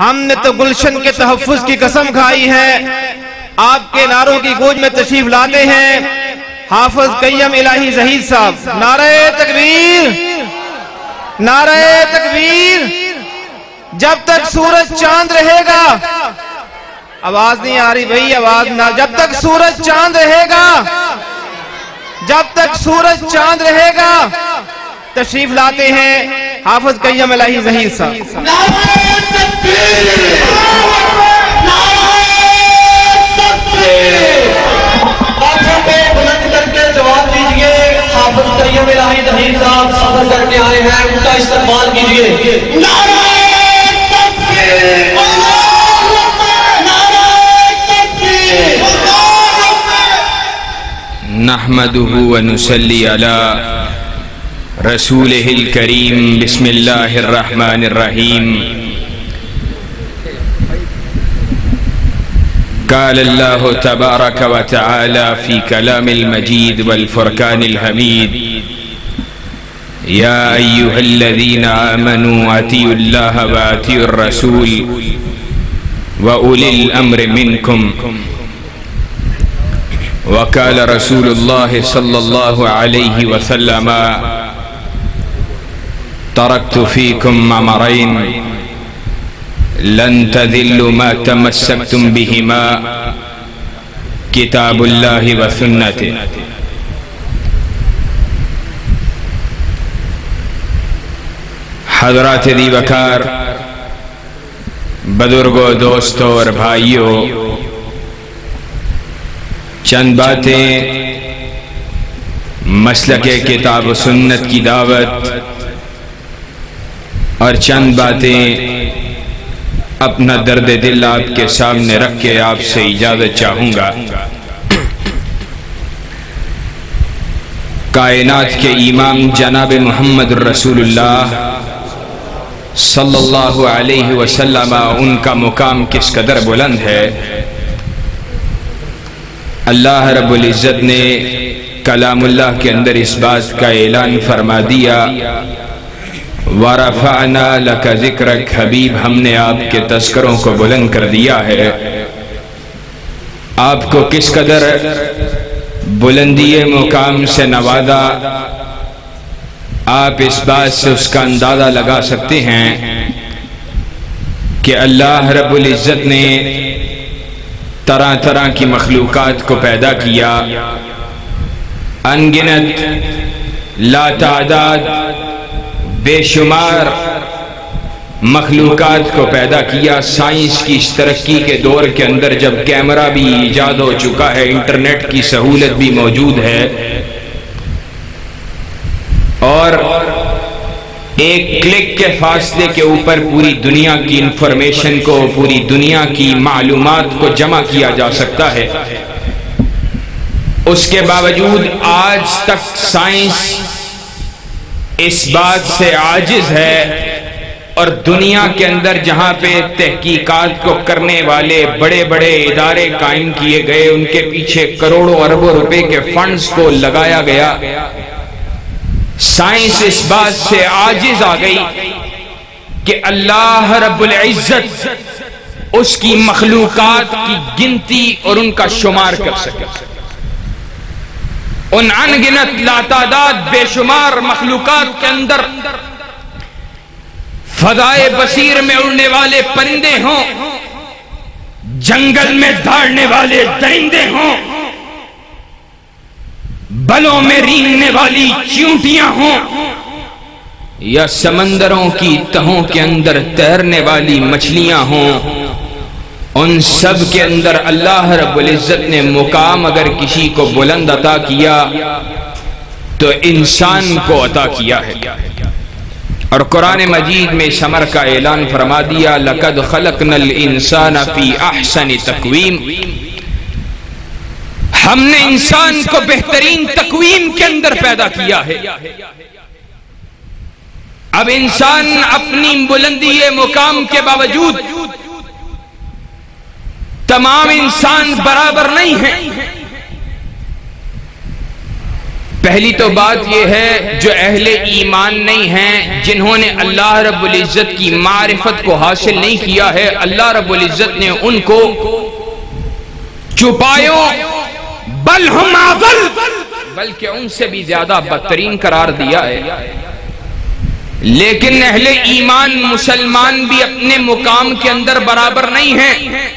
ہم نے تو گلشن کے تحفظ کی قسم کھائی ہے. آپ کے نعروں کی گونج میں تشریف لاتے ہیں حافظ قیم الہی زہید صاحب. نعرہ تکبیر، نعرہ تکبیر. جب تک سورج چاند رہے گا، آواز نہیں آ رہی بھائی، آواز نہ. جب تک سورج چاند رہے گا، جب تک سورج چاند رہے گا، تشریف لاتے ہیں حافظ قیم الہی زہید صاحب. نعرہ تکبیر، نعرہ تکبیر. آنکھوں کو بلند کر کے جواب دیجئے. حافظ قیم الہی زہید صاحب سفر کر کے آئے ہیں، ان کا استقبال کیجئے. نعرہ تکبیر، نعرہ تکبیر. نحمده ونصلي على رسوله الكريم. بسم الله الرحمن الرحيم. قال الله تبارك وتعالى في كلام المجيد والفرقان الحميد: يا أيها الذين آمنوا أطيعوا الله وأطيعوا الرسول وأولي الأمر منكم. وقال رسول الله صلى الله عليه وسلم: تركت فيكم أمرين لن تذلوا ما تمسكتم بهما كتاب الله وسنته. حضرات دی وقار، بزرگوں، دوستوں اور بھائیوں، چند باتیں مسلک کتاب و سنت کی دعوت اور چند باتیں اپنا درد دل آپ کے سامنے رکھ کے آپ سے اجازت چاہوں گا. کائنات کے امام جناب محمد رسول اللہ صلی اللہ علیہ وسلم، ان کا مقام کس قدر بلند ہے. اللہ رب العزت نے کلام اللہ کے اندر اس بات کا اعلان فرما دیا: وَرَفَعْنَا لَكَ ذِكْرَكَ. حبیب، ہم نے آپ کے تذکروں کو بلند کر دیا ہے. آپ کو کس قدر بلندی مقام سے نوازا، آپ اس بات سے اس کا اندازہ لگا سکتے ہیں کہ اللہ رب العزت نے طرح طرح کی مخلوقات کو پیدا کیا. انگنت، لا تعداد، بے شمار مخلوقات کو پیدا کیا. سائنس کی اس ترقی کے دور کے اندر جب کیمرہ بھی ایجاد ہو چکا ہے، انٹرنیٹ کی سہولت بھی موجود ہے، اور ایک کلک کے فاصلے کے اوپر پوری دنیا کی انفارمیشن کو، پوری دنیا کی معلومات کو جمع کیا جا سکتا ہے، اس کے باوجود آج تک سائنس اس بات سے عاجز ہے. اور دنیا کے اندر جہاں پہ تحقیقات کو کرنے والے بڑے بڑے ادارے قائم کیے گئے، ان کے پیچھے کروڑوں اربوں روپے کے فنڈز کو لگایا گیا، سائنس اس بات سے عاجز آ گئی کہ اللہ رب العزت اس کی مخلوقات کی گنتی اور ان کا شمار کر سکے. ان انگنت لاتعداد بے شمار مخلوقات کے اندر فضائے بصیر میں اڑنے والے پرندے ہوں، جنگل میں دھاڑنے والے درندے ہوں، بلوں میں رینگنے والی چیونٹیاں ہوں، یا سمندروں کی تہوں کے اندر تیرنے والی مچھلیاں ہوں، ان سب کے اندر اللہ رب العزت نے مقام اگر کسی کو بلند عطا کیا تو انسان کو عطا کیا ہے. اور قرآن مجید میں اس امر کا اعلان فرما دیا: لَقَدْ خَلَقْنَا الْإِنسَانَ فِي أَحْسَنِ تَقْوِيمٍ. ہم نے انسان کو بہترین تقویم کے اندر پیدا کیا ہے. اب انسان اپنی بلندی مقام کے باوجود تمام انسان برابر نہیں ہیں. پہلی تو بات یہ ہے جو اہل ایمان نہیں ہیں، جنہوں نے اللہ رب العزت کی معرفت کو حاصل نہیں کیا ہے، اللہ رب العزت نے ان کو چھپایو بل ہم اضل، بلکہ ان سے بھی زیادہ بدترین قرار دیا ہے۔ لیکن اہل ایمان مسلمان بھی اپنے مقام کے اندر برابر نہیں ہیں۔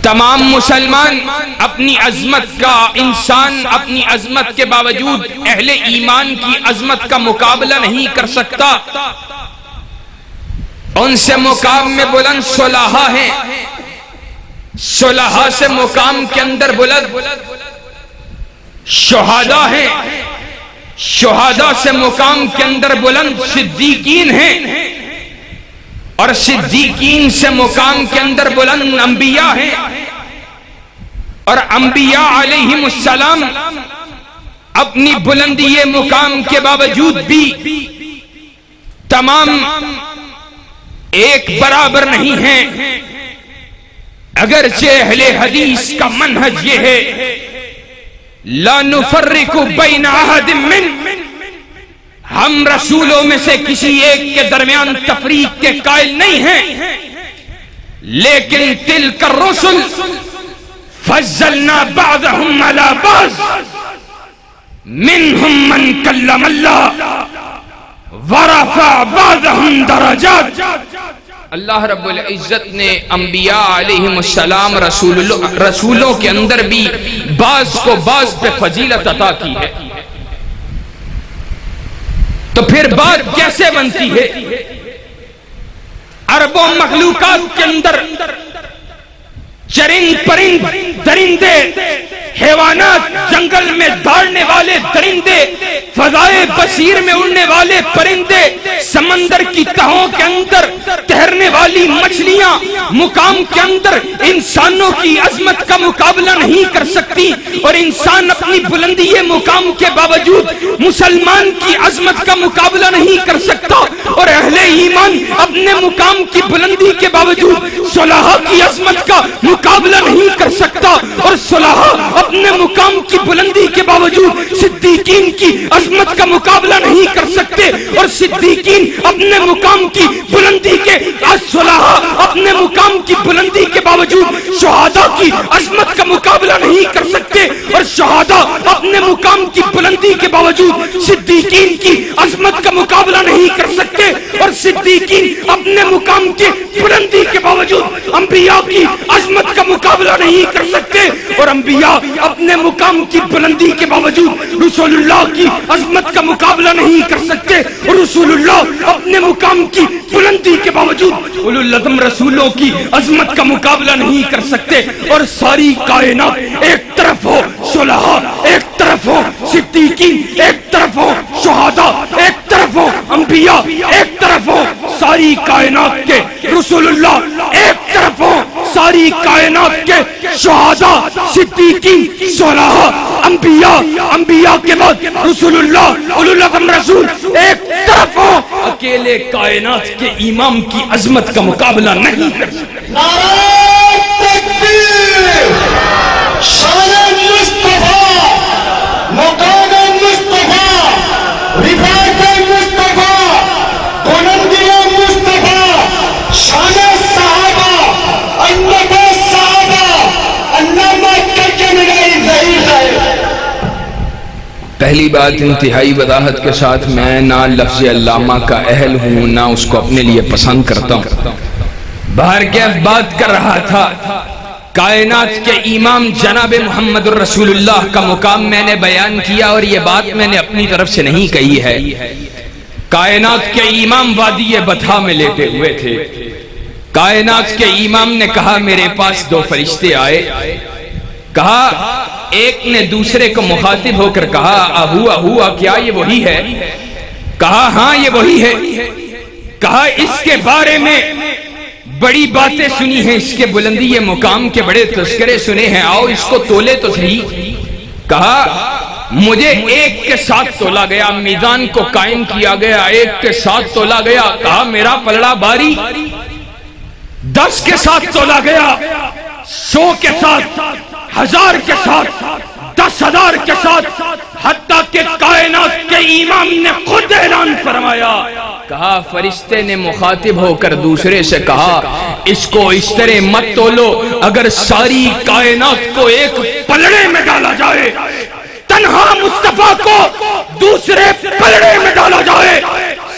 تمام مسلمان اپنی عظمت کا، انسان اپنی عظمت کے باوجود اہل ایمان کی عظمت کا مقابلہ نہیں کر سکتا۔ ان سے مقام میں بلند صلحاء ہیں، صلحاء سے مقام کے اندر بلند شہداء ہیں، شہداء سے مقام کے اندر بلند صدیقین ہیں، اور صدیقین سے مقام کے اندر بلند انبیاء ہیں، اور انبیاء علیہم السلام اپنی بلندی مقام کے باوجود بھی تمام ایک برابر نہیں ہیں۔ اگرچہ اہل حدیث کا منہج یہ ہے لا نفرق بین احد من، ہم رسولوں میں سے کسی ایک کے درمیان تفریق کے قائل نہیں ہیں، لیکن تلک الرسل فضلنا بعضهم على بعض منهم من کلم اللہ ورفع بعضهم درجات۔ اللہ رب العزت نے انبیاء علیہم السلام رسولوں کے اندر بھی بعض کو بعض پہ فضیلت عطا کی ہے۔ تو پھر بات کیسے بنتی ہے؟ اربوں مخلوقات کے اندر چرند پرند درندے، حیوانات، جنگل میں دوڑنے والے درندے، فضائے بصیر میں اڑنے والے پرندے، سمندر کی تہوں کے اندر تیرنے والی مچھلیاں، مقام کے اندر انسانوں کی عظمت کا مقابلہ نہیں کر سکتی، اور انسان اپنی بلندی مقام کے باوجود مسلمان کی عظمت کا مقابلہ نہیں کر سکتا، اور اہل ایمان اپنے مقام کی بلندی کے باوجود صلحاء کی عظمت کا مقابلہ نہیں کر سکتا، اور صلحاء اپنے مقام کی بلندی کے باوجود صدیقین کی عظمت کا مقابلہ نہیں کر سکتے، اور صدیقین اپنے مقام کی بلندی کے، صلحاء اپنے مقام کی بلندی کے باوجود شہداء کی عظمت کا مقابلہ نہیں کر سکتے، اور شہداء اپنے مقام کی بلندی کے باوجود صدیقین کی عظمت کا مقابلہ نہیں کر سکتے، اور صدیقین اپنے مقام کی بلندی کے باوجود انبیاء کی عظمت کا مقابلہ نہیں کر سکتے، اور انبیاء اپنے مقام کی بلندی کے باوجود رسول اللہ کی عظمت کا مقابلہ نہیں کر سکتے، اور رسول اللہ اپنے مقام کی بلندی کے باوجود اولو العزم رسولوں کی عظمت کا مقابلہ نہیں کر سکتے، اور ساری کائنات ایک طرف ہو صلحاء، ایک طرف ہو صدیقین، ایک طرف ہو شہداء، ایک طرف ہو انبیاء، ایک طرف ہو ساری کائنات کے رسول اللہ، ایک طرف ہو ساری کائنات کے شہداء، صدیقین، صلحاء، انبیاء کے بعد رسول اللہ، اولو العزم رسول ایک طرف ہو، اکیلے کائنات کے امام کی عظمت کا مقابلہ نہیں کر سکتے۔ نعرہ تکبیر، شان مصطفیٰ، مقام مصطفیٰ، رفعت مصطفیٰ، بلندی مصطفیٰ، شان صحابہ، عظمت صحابہ، علامہ ترجمہ ظہیر صاحب۔ پہلی بات انتہائی وضاحت کے ساتھ میں نہ لفظ علامہ کا اہل ہوں، نہ اس کو اپنے لیے پسند کرتا ہوں۔ باہر کیف بات کر رہا تھا، کائنات کے امام جناب محمد الرسول اللہ کا مقام میں نے بیان کیا، اور یہ بات میں نے اپنی طرف سے نہیں کہی ہے۔ کائنات کے امام وادی بطحا میں لیٹے ہوئے تھے، کائنات کے امام نے کہا میرے پاس دو فرشتے آئے، کہا ایک نے دوسرے کو مخاطب ہو کر کہا اہو کیا یہ وہی ہے؟ کہا ہاں یہ وہی ہے۔ کہا اس کے بارے میں بڑی باتیں سنی ہیں، اس کے بلندی مقام کے بڑے تذکرے سنے ہیں، آؤ اس کو تولے تو صحیح۔ کہا مجھے ایک کے ساتھ تولا گیا، میزان کو قائم کیا گیا، ایک کے ساتھ تولا گیا۔ کہا میرا پلڑا باری 10 کے ساتھ تولا گیا، 100 کے ساتھ، 1000 کے ساتھ، 10,000 کے ساتھ، حتیٰ کہ کائنات کے امام نے خود اعلان فرمایا، کہا فرشتے نے مخاطب ہو کر دوسرے سے کہا اس کو اس طرح مت تولو، اگر ساری کائنات کو ایک پلڑے میں ڈالا جائے، تنہا مصطفیٰ کو دوسرے پلڑے میں ڈالا جائے،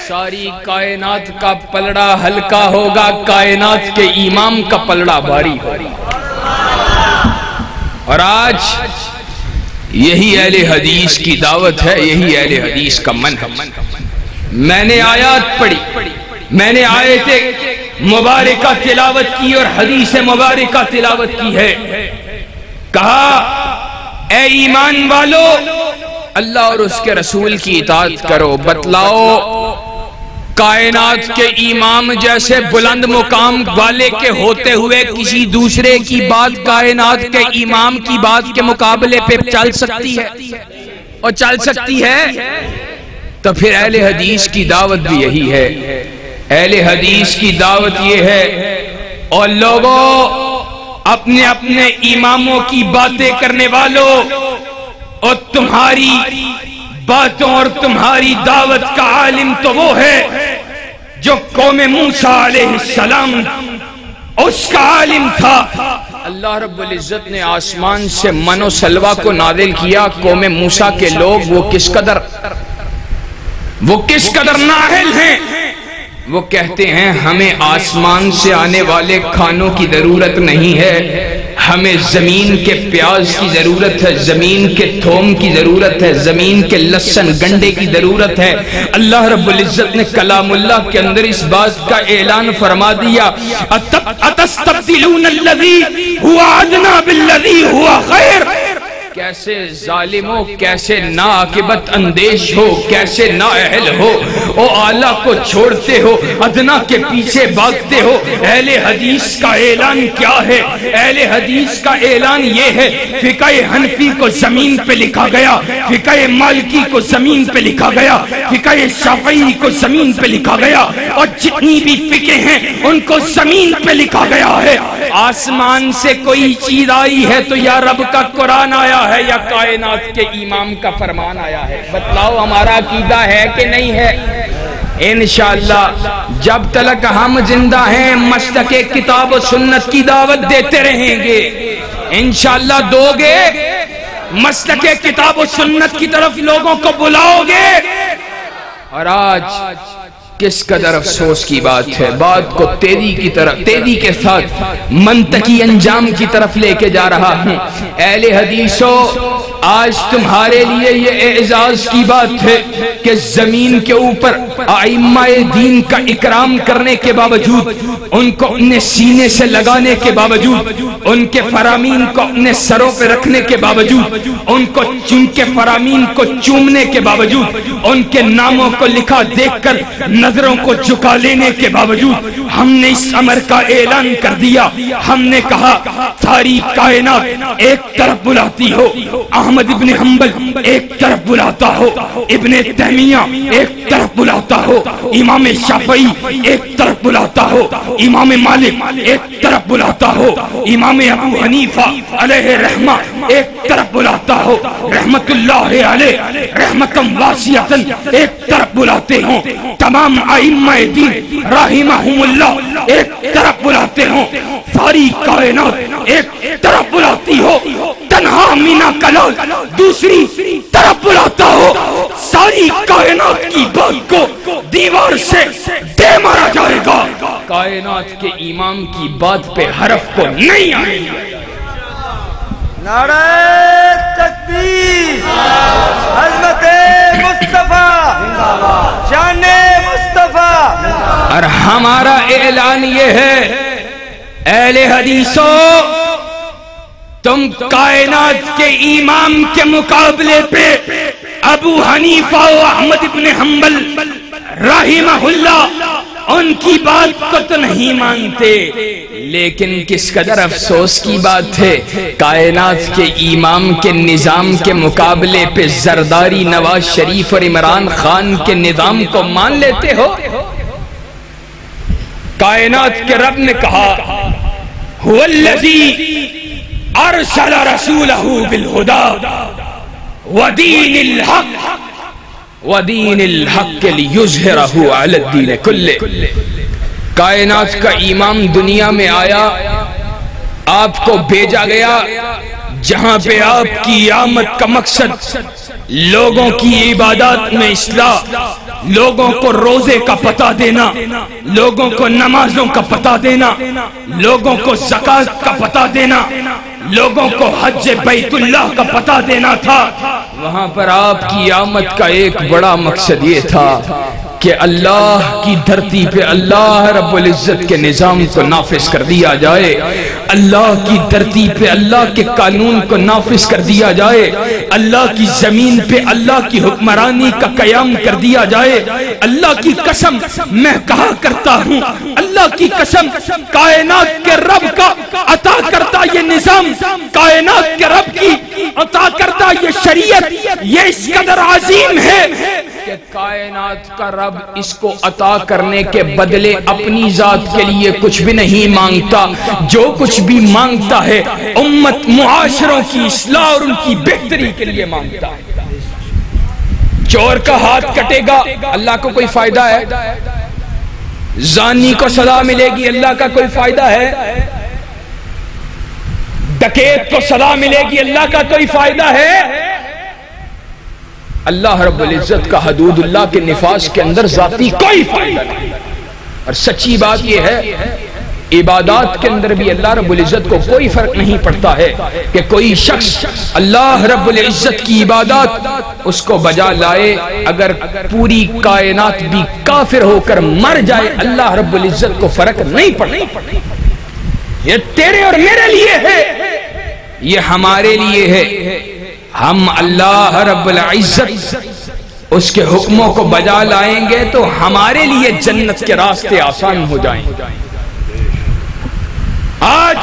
ساری کائنات کا پلڑا ہلکا ہوگا، کائنات کے امام کا پلڑا بھاری ہوگا۔ اور آج یہی اہل حدیث کی دعوت ہے، یہی اہل حدیث کا منہج۔ میں نے آیات پڑھی، میں نے آیت مبارکہ تلاوت کی اور حدیث مبارکہ تلاوت کی ہے، کہا اے ایمان والو اللہ اور اس کے رسول کی اطاعت کرو، بتلاؤ کائنات کے امام جیسے بلند مقام والے کے ہوتے ہوئے کسی دوسرے کی بات کائنات کے امام کی بات کے مقابلے پہ چل سکتی ہے اور چل سکتی ہے؟ تو پھر اہل حدیث کی دعوت بھی یہی ہے، اہل حدیث کی دعوت یہ ہے۔ اور لوگوں اپنے اپنے اماموں کی باتیں کرنے والوں، اور تمہاری باتوں اور تمہاری دعوت کا عالم تو وہ ہے جو قوم موسیٰ علیہ السلام اس کا عالم تھا۔ اللہ رب العزت نے آسمان سے من و سلوہ کو نازل کیا، قوم موسیٰ کے لوگ وہ کس قدر نااہل ہیں، وہ کہتے ہیں ہمیں آسمان سے آنے والے کھانوں کی ضرورت نہیں ہے، ہمیں زمین کے پیاز کی ضرورت ہے، زمین کے تھوم کی ضرورت ہے، زمین کے لہسن گنڈے کی ضرورت ہے۔ اللہ رب العزت نے کلام اللہ کے اندر اس بات کا اعلان فرما دیا، اتستبدلون الذی هو ادنی بالذی هو خیر۔ کیسے ظالم ہو، کیسے ناعاقبت اندیش ہو، کیسے نااہل ہو، او اعلیٰ کو چھوڑتے ہو، ادنا کے پیچھے بھاگتے ہو۔ اہل حدیث کا اعلان کیا ہے؟ اہل حدیث کا اعلان یہ ہے، فقہ حنفی کو زمین پہ لکھا گیا، فقہ مالکی کو زمین پہ لکھا گیا، فقہ شافعی کو زمین پہ لکھا گیا، اور جتنی بھی فقہ ہیں ان کو زمین پہ لکھا گیا ہے۔ آسمان سے کوئی چیز آئی ہے تو یا رب کا قرآن آیا ہے یا کائنات کے امام کا فرمان آیا ہے؟ بتلاؤ ہمارا عقیدہ ہے کہ نہیں ہے؟ انشاءاللہ جب تک ہم زندہ ہیں مسلک کتاب و سنت کی دعوت دیتے رہیں گے، انشاءاللہ دو گے، مسلک کتاب و سنت کی طرف لوگوں کو بلاؤ گے۔ اور آج کس قدر افسوس کی بات ہے، بات کو تیزی کے ساتھ منطقی انجام کی طرف لے کے جا رہا ہوں۔ اہل حدیثوں، آج تمہارے لیے یہ اعزاز کی بات ہے کہ زمین کے اوپر ائمہ دین کا اکرام کرنے کے باوجود، ان کو اپنے سینے سے لگانے کے باوجود، ان کے فرامین کو اپنے سروں پہ رکھنے کے باوجود، ان کے فرامین کو چومنے کے باوجود، ان کے ناموں کو لکھا دیکھ کر نظروں کو جھکا لینے کے باوجود، ہم نے اس امر کا اعلان کر دیا۔ ہم نے کہا ساری کائنات ایک طرف بلاتی ہو، احمد ابن حنبل ایک طرف بلاتا ہو، ابن تیمیہ ایک طرف بلاتا ہو، امام شافعی ایک طرف بلاتا ہو، امام مالک ایک طرف بلاتا ہو، امام ابو حنیفہ علیہ رحمہ ایک طرف بلاتا ہو، رحمت اللہ علیہ رحمتم واسعۃ ایک طرف بلاتے ہوں، تمام ائمہ دین رحمہم اللہ ایک طرف بلاتے ہوں، ساری کائنات ایک طرف بلاتی ہو، تنہا مینا کلال دوسری طرف بلاتا ہو، ساری کائنات کی بات کو دیوار سے دے مارا جائے گا، کائنات کے امام کی بات پہ حرف کو نہیں آئے گا۔ نعرہ تکبیر، عظمت مصطفیٰ، شان مصطفیٰ۔ اور ہمارا اعلان یہ ہے اہل حدیثوں، تم کائنات کے امام کے مقابلے پہ ابو حنیفہ و احمد ابن حنبل رحمہ اللہ ان کی بات کو تو نہیں مانتے، لیکن کس قدر افسوس کی بات ہے، کائنات کے امام کے نظام کے مقابلے پہ زرداری، نواز شریف اور عمران خان کے نظام کو مان لیتے ہو۔ کائنات کے رب نے کہا هو الذی ارسل رسولہ بالہدی ودین الحق ودین الحق لیظہرہ علی الدین کلہ. کائنات کا امام دنیا میں آیا، آپ کو بھیجا گیا جہاں پہ آپ کی آمد کا مقصد لوگوں کی عبادات میں اصلاح، لوگوں کو روزے کا پتہ دینا، لوگوں کو نمازوں کا پتہ دینا، لوگوں کو زکوٰۃ کا پتہ دینا، لوگوں کو حج بیت اللہ کا پتہ دینا تھا. وہاں پر آپ کی آمد کا ایک بڑا مقصد یہ تھا کہ اللہ کی دھرتی پہ اللہ رب العزت کے نظام کو نافذ کر دیا جائے، اللہ کی دھرتی پہ اللہ کے قانون کو نافذ کر دیا جائے، اللہ کی زمین پہ اللہ کی حکمرانی کا قیام کر دیا جائے. اللہ کی قسم میں کہا کرتا ہوں، اللہ کی قسم کائنات کے رب کا عطا کرتا یہ نظام، کائنات کے رب کی عطا کرتا یہ شریعت، یہ اس قدر عظیم ہے کہ کائنات کا رب اس کو عطا کرنے کے بدلے اپنی ذات کے لیے کچھ بھی نہیں مانگتا. جو کچھ بھی مانگتا ہے امت معاشروں کی اصلاح اور ان کی بہتری کے لیے مانگتا ہے. چور کا ہاتھ کٹے گا، اللہ کو کوئی فائدہ ہے؟ زانی کو سزا ملے گی، اللہ کا کوئی فائدہ ہے؟ ڈکیت کو سزا ملے گی، اللہ کا کوئی فائدہ ہے؟ اللہ رب العزت کا حدود اللہ کے نفاذ کے اندر ذاتی کوئی فائدہ نہیں. اور سچی بات یہ ہے عبادات کے اندر بھی اللہ رب العزت کو کوئی فرق نہیں پڑتا ہے کہ کوئی شخص اللہ رب العزت کی عبادات اس کو بجا لائے، اگر پوری کائنات بھی کافر ہو کر مر جائے اللہ رب العزت کو فرق نہیں پڑتا. یہ تیرے اور میرے لیے ہے، یہ ہمارے لیے ہے. ہم اللہ رب العزت اس کے حکموں کو بجا لائیں گے تو ہمارے لیے جنت کے راستے آسان ہو جائیں گے. آج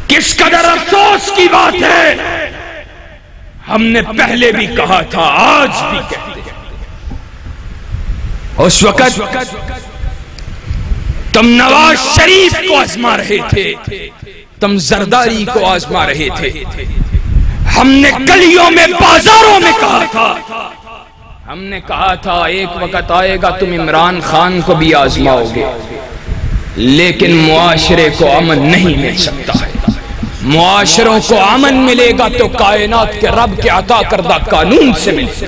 کس قدر افسوس کی بات ہے، ہم نے پہلے بھی کہا تھا، آج بھی کہتے ہیں. اس وقت تم نواز شریف کو آزما رہے تھے، تم زرداری کو آزما رہے تھے. ہم نے گلیوں میں بازاروں میں کہا تھا، ہم نے کہا تھا ایک وقت آئے گا تم عمران خان کو بھی آزماؤ گے، لیکن معاشرے کو امن نہیں مل سکتا ہے. معاشروں کو امن ملے گا تو کائنات کے رب کے عطا کردہ قانون سے ملے.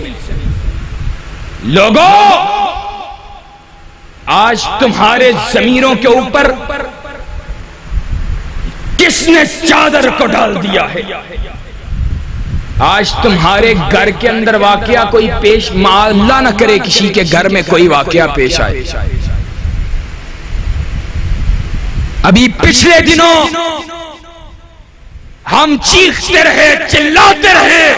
لوگوں، آج تمہارے ضمیروں کے اوپر کس نے چادر کو ڈال دیا ہے؟ آج تمہارے گھر کے اندر واقعہ کوئی پیش، اللہ نہ کرے کسی کے گھر میں کوئی واقعہ پیش آئے. ابھی پچھلے دنوں ہم چیختے رہے، چلاتے رہے،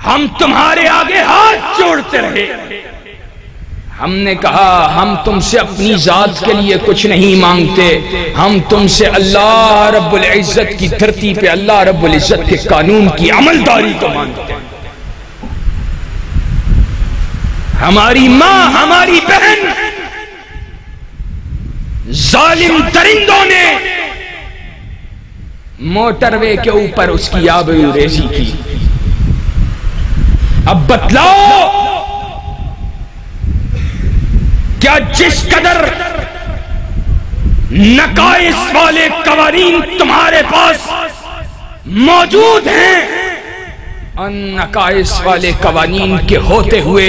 ہم تمہارے آگے ہاتھ جوڑتے رہے. ہم نے کہا ہم تم سے اپنی ذات کے لیے کچھ نہیں مانگتے، ہم تم سے اللہ رب العزت کی دھرتی پہ اللہ رب العزت کے قانون کی عملداری کو مانگتے ہیں. ہماری ماں، ہماری بہن ظالم درندوں نے موٹر وے کے اوپر اس کی آبرو ریزی کی. اب بتلاؤ کیا جس قدر نقائص والے قوانین تمہارے پاس موجود ہیں، ان نقائص والے قوانین کے ہوتے ہوئے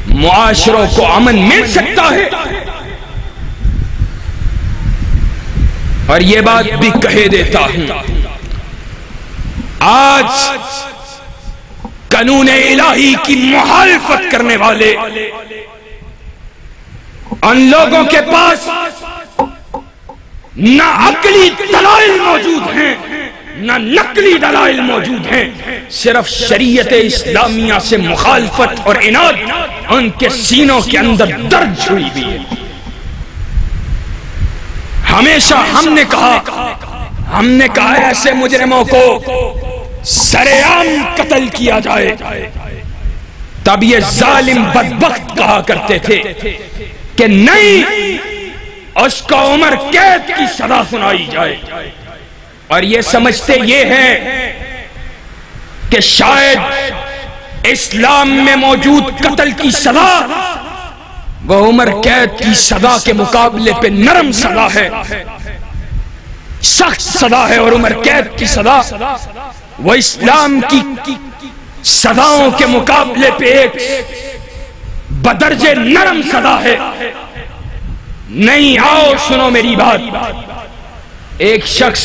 معاشروں کو امن مل سکتا ہے؟ اور یہ بات بھی کہہ دیتا ہوں، آج قانون الہی کی مخالفت کرنے والے ان لوگوں کے پاس نہ عقلی دلائل موجود ہیں نہ نقلی دلائل موجود ہیں، صرف شریعت اسلامیہ سے مخالفت اور عناد ان کے سینوں کے اندر درج ہوئی ہوئی ہے. ہمیشہ ہم نے کہا ایسے مجرموں کو سرے عام قتل کیا جائے. تب یہ ظالم بدبخت کہا کرتے تھے کہ نہیں، اس کو عمر قید کی سزا سنائی جائے. اور یہ سمجھتے یہ ہیں کہ شاید اسلام میں موجود قتل کی سزا وہ عمر قید کی سزا کے مقابلے پہ نرم سزا ہے، سخت سزا ہے، اور عمر قید کی سزا وہ اسلام کی سزاؤں کے مقابلے پہ ایک بدرجے نرم سزا ہے۔ نہیں، آؤ سنو میری بات۔ ایک شخص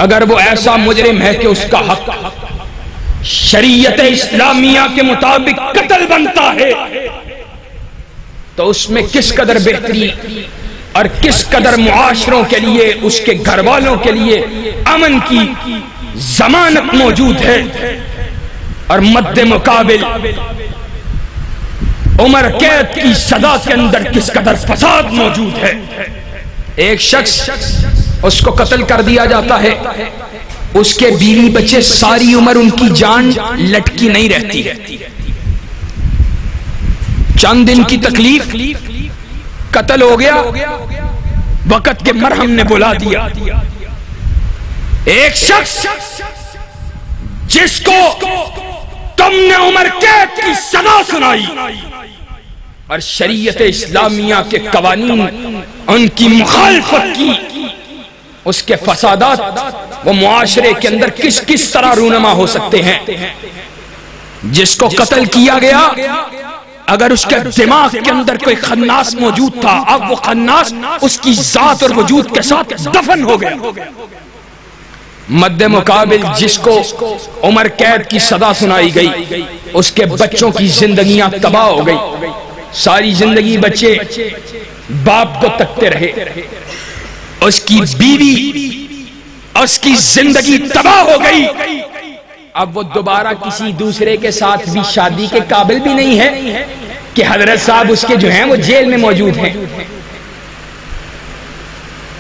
اگر وہ ایسا مجرم ہے کہ اس کا حق شریعت اسلامیہ کے مطابق قتل بنتا ہے تو اس میں کس قدر بہتری اور کس قدر معاشروں کے لیے، اس کے گھر والوں کے لیے امن کی ضمانت موجود ہے، اور مد مقابل عمر قید کی سزا کے اندر کس قدر فساد موجود ہے۔ ایک شخص اس کو قتل کر دیا جاتا ہے، اس کے بیوی بچے ساری عمر ان کی جان لٹکی نہیں رہتی ہے، چند دن کی تکلیف، قتل ہو گیا، وقت کے مرہم نے بلا دیا۔ ایک شخص جس کو تم نے عمر قید کی سزا سنائی اور شریعت اسلامیہ کے قوانین ان کی مخالفت کی، اس کے فسادات وہ معاشرے کے اندر کس کس طرح رونما ہو سکتے ہیں۔ جس کو قتل کیا گیا، اگر اس کے دماغ کے اندر کوئی خناس موجود تھا، اب وہ خناس اس کی ذات اور وجود کے ساتھ دفن ہو گیا۔ مد مقابل جس کو عمر قید کی سزا سنائی گئی، اس کے بچوں کی زندگیاں تباہ ہو گئی، ساری زندگی بچے باپ کو تکتے رہے، اس کی بیوی، اس کی زندگی تباہ ہو گئی۔ اب وہ دوبارہ کسی دوسرے کے ساتھ بھی شادی کے قابل بھی نہیں ہے کہ حضرت صاحب اس کے جو ہیں وہ جیل میں موجود ہیں،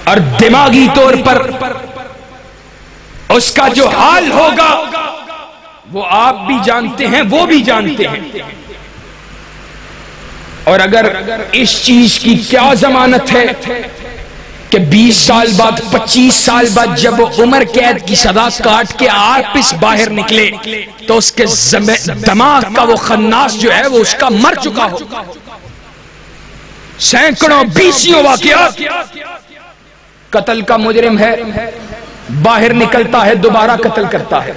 اور دماغی طور پر اس کا جو حال ہوگا وہ آپ بھی جانتے ہیں، وہ بھی جانتے ہیں۔ اور اگر اس چیز کی کیا ضمانت ہے کہ 20 سال بعد، 25 سال بعد جب وہ عمر قید کی سزا کاٹ کے آپس باہر نکلے تو اس کے دماغ کا وہ خناس جو ہے وہ اس کا مر چکا ہو۔ سینکڑوں بیسیوں واقعات، قتل کا مجرم ہے، باہر نکلتا ہے، دوبارہ قتل کرتا ہے۔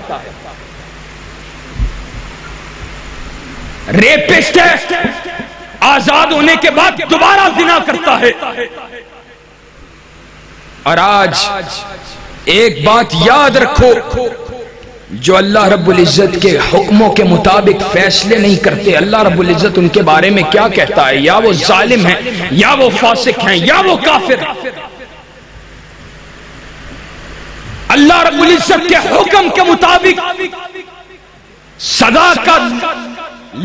ریپسٹ ہے، آزاد ہونے کے بعد دوبارہ زنا کرتا ہے۔ اور آج ایک بات یاد رکھو، جو اللہ رب العزت کے حکموں کے مطابق فیصلے نہیں کرتے، اللہ رب العزت ان کے بارے میں کیا کہتا ہے؟ یا وہ ظالم ہیں، یا وہ فاسق ہیں، یا وہ کافر ہیں۔ اللہ رب العزت کے حکم کے مطابق سزا کا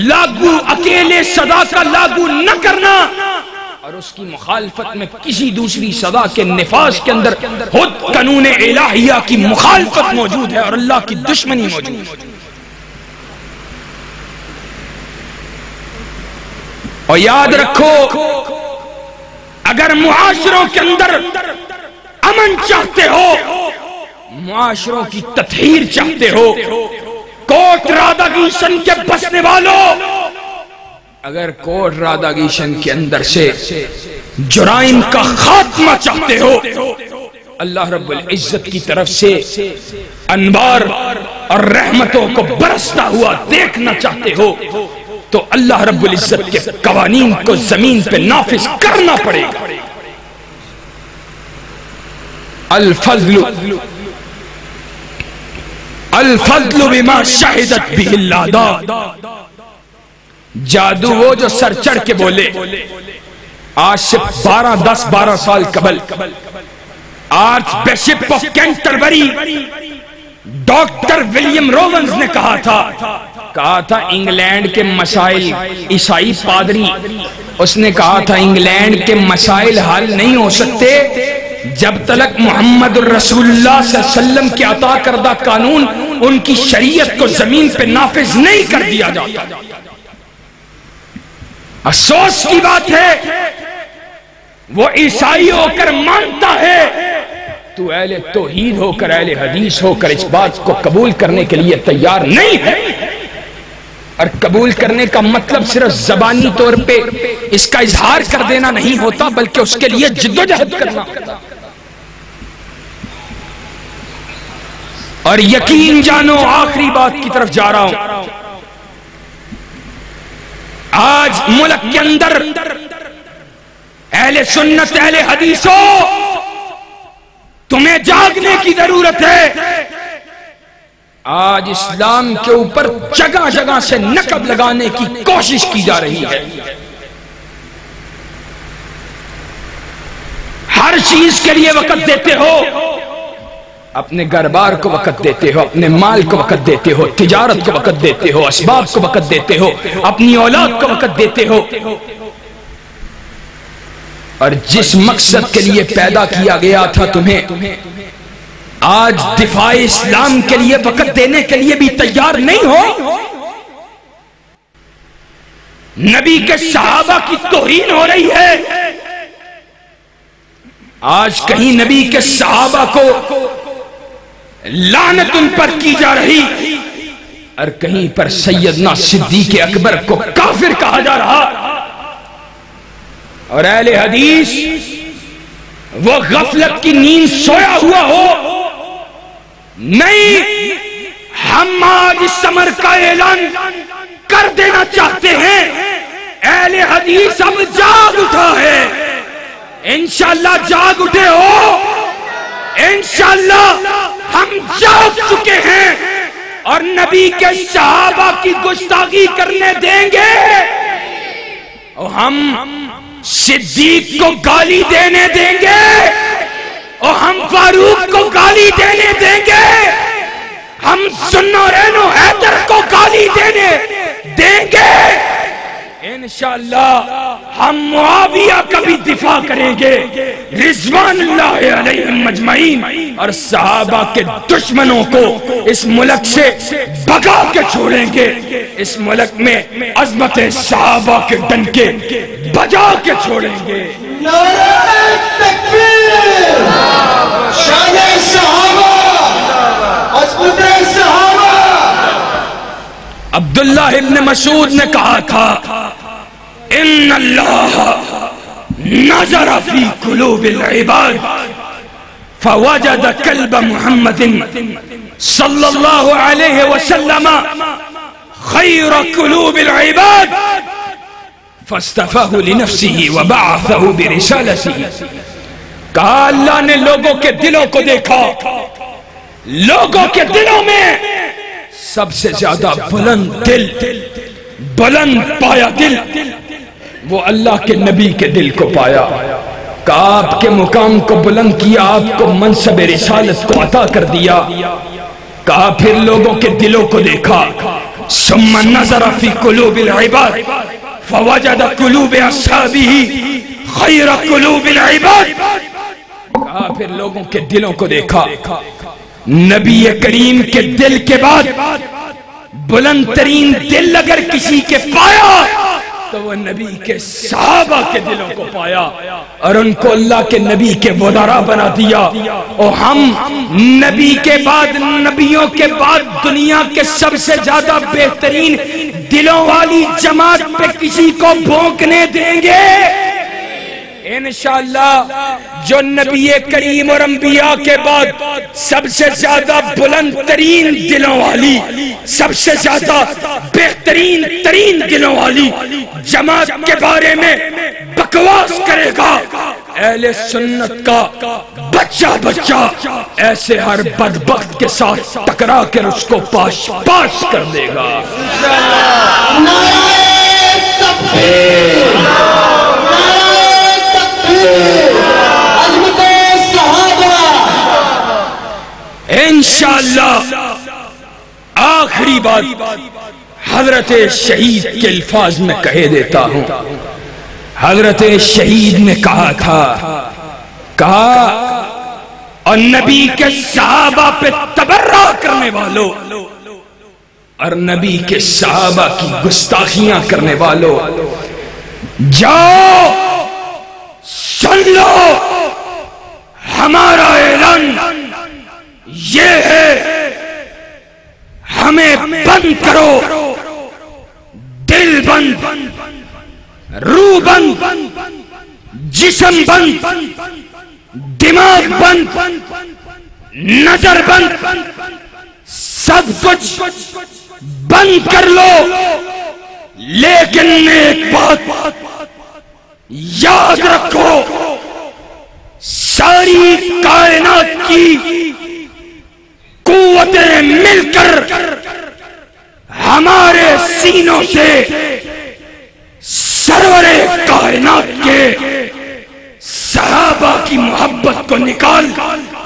لاگو، اکیلے سزا کا لاگو نہ کرنا، اور اس کی مخالفت میں کسی دوسری سزا کے نفاذ کے اندر خود قانون الہیہ کی مخالفت موجود ہے اور اللہ کی دشمنی موجود ہے۔ اور یاد رکھو، اگر معاشروں کے اندر امن چاہتے ہو، معاشروں کی تطہیر چاہتے ہو، کوٹ رادھاکشن کے بسنے والوں، اگر کوٹ رادھاکشن کے اندر سے جرائم کا خاتمہ چاہتے ہو، اللہ رب العزت کی طرف سے انوار اور رحمتوں کو برستا ہوا دیکھنا چاہتے ہو، تو اللہ رب العزت کے قوانین کو زمین پہ نافذ کرنا پڑے گا۔ الفضل بما شہدت بہ العداد، جادو وہ جو سر چڑھ کے بولے۔ آج سے 12 سال قبل archbishop of Canterbury doctor William Rowans نے کہا تھا انگلینڈ کے مسائل، عیسائی پادری، اس نے کہا تھا انگلینڈ کے مسائل حل نہیں ہو سکتے جب تلک محمد الرسول اللہ صلی اللہ علیہ وسلم کے عطا کردہ قانون، ان کی شریعت کو زمین پہ نافذ نہیں کر دیا جاتا۔ افسوس کی بات ہے وہ عیسائی ہو کر مانتا ہے تو اہل توحید ہو کر اہل حدیث ہو کر اس بات کو قبول کرنے کے لیے تیار نہیں ہے، اور قبول کرنے کا مطلب صرف زبانی طور پہ اس کا اظہار کر دینا نہیں ہوتا بلکہ اس کے لیے جدوجہد کرنا ہوتا۔ اور یقین جانو، آخری بات کی طرف جا رہا ہوں، آج ملک کے اندر اہل سنت اہل حدیثوں تمہیں جاگنے کی ضرورت ہے۔ آج اسلام کے اوپر جگہ جگہ سے نقب لگانے کی کوشش کی جا رہی ہے، ہر چیز کے لیے وقت دیتے ہو، اپنے گھر بار کو وقت دیتے ہو، اپنے مال کو وقت دیتے ہو، تجارت کو وقت دیتے ہو، اسباب کو وقت دیتے ہو، اپنی اولاد کو وقت دیتے ہو، اور جس مقصد کے لیے پیدا کیا گیا تھا تمہیں، آج دفاع اسلام کے لیے وقت دینے کے لیے بھی تیار نہیں ہو۔ نبی کے صحابہ کی توہین ہو رہی ہے، آج کہیں نبی کے صحابہ کو لعنت ان پر کی جا رہی، اور کہیں پر سیدنا صدیق اکبر کو کافر کہا جا رہا۔ اور اہل حدیث وہ غفلت کی نیند سویا ہوا ہو، نہیں، ہم آج اس امر کا اعلان کر دینا چاہتے ہیں، اہل حدیث اب جاگ اٹھا ہے، انشاءاللہ جاگ اٹھے ہو، انشاءاللہ ہم جاگ چکے ہیں، اور نبی کے صحابہ کی گستاخی کرنے دیں گے، اور ہم صدیق کو گالی دینے دیں گے، اور ہم فاروق کو گالی دینے دیں گے، ہم ذوالنورین و حیدر کو گالی دینے دیں گے، انشاءاللہ ہم معاویہ کا بھی دفاع کریں گے رضوان اللہ علیہم اجمعین، اور صحابہ کے دشمنوں کو اس ملک سے بھگا کے چھوڑیں گے، اس ملک میں عظمت صحابہ کے ڈنکے بجا کے چھوڑیں گے۔ نعرہ تکبیر، شان صحابہ، عظمت صحابہ۔ عبداللہ ابن مسعود نے کہا تھا، ان اللہ نظر فی قلوب العباد فوجد قلب محمد صلی اللہ علیہ وسلم خیر قلوب العباد فاصطفاہ لنفسہ وبعثہ برسالتہ۔ کہا اللہ نے لوگوں کے دلوں کو دیکھا، لوگوں کے دلوں میں سب سے زیادہ بلند دل، بلند پایا دل، وہ اللہ کے نبی کے دل کو پایا، کہا آپ کے مقام کو بلند کیا، آپ کو منصب رسالت کو عطا کر دیا، کہا پھر لوگوں کے دلوں کو دیکھا، ثم نظر فی قلوب العباد فوجد قلوب اصحابہ خیر قلوب العباد، کہا پھر لوگوں کے دلوں کو دیکھا، نبی کریم کے دل کے بعد بلند ترین دل اگر کسی کے پایا تو وہ نبی کے صحابہ کے دلوں کو پایا، اور ان کو اللہ کے نبی کے وزراء بنا دیا، اور ہم نبی کے بعد، نبیوں کے بعد دنیا کے سب سے زیادہ بہترین دلوں والی جماعت پہ کسی کو بھونکنے دیں گے انشاءاللہ۔ جو نبی کریم اور انبیاء کے بعد سب سے زیادہ بلند ترین دلوں والی، سب سے زیادہ بہترین ترین دلوں والی جماعت کے بارے میں بکواس کرے گا، اہل سنت کا بچہ بچہ ایسے ہر بدبخت کے ساتھ ٹکرا کر اس کو پاش پاش کر دے گا۔ نعرہ تکبیر، عظمت صحابہ۔ انشاءاللہ آخری بات حضرت شہید کے الفاظ میں کہے دیتا ہوں۔ حضرت شہید نے کہا تھا، کہا اور نبی کے صحابہ پہ تبرہ کرنے والوں اور نبی کے صحابہ کی گستاخیاں کرنے والوں، جاؤ سن لو، ہمارا اعلان بند، جسم بند، دماغ بند، نظر بند، سب کچھ بند کر لو، لیکن ایک بات یاد رکھو، ساری کائنات کی قوتیں مل کر ہمارے سینوں سے سرور کائنات کے صحابہ کی محبت کو نکال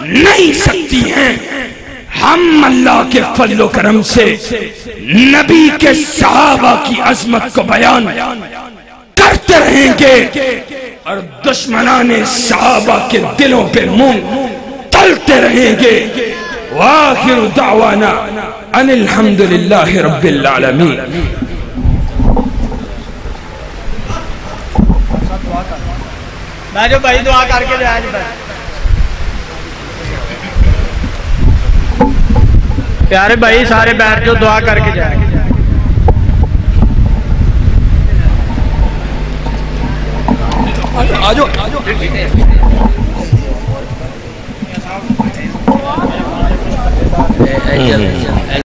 نہیں سکتی ہیں۔ ہم اللہ کے فضل و کرم سے نبی کے صحابہ کی عظمت کو بیان کرتے رہیں گے اور دشمنان صحابہ کے دلوں پہ منہ تلتے رہیں گے۔ وآخر دعوانا ان الحمدللہ رب العالمین۔ جو بھائی دعا کر کے جائے جی پیارے بھائی سارے بیٹھ جو دعا کر کے جائے۔ آجو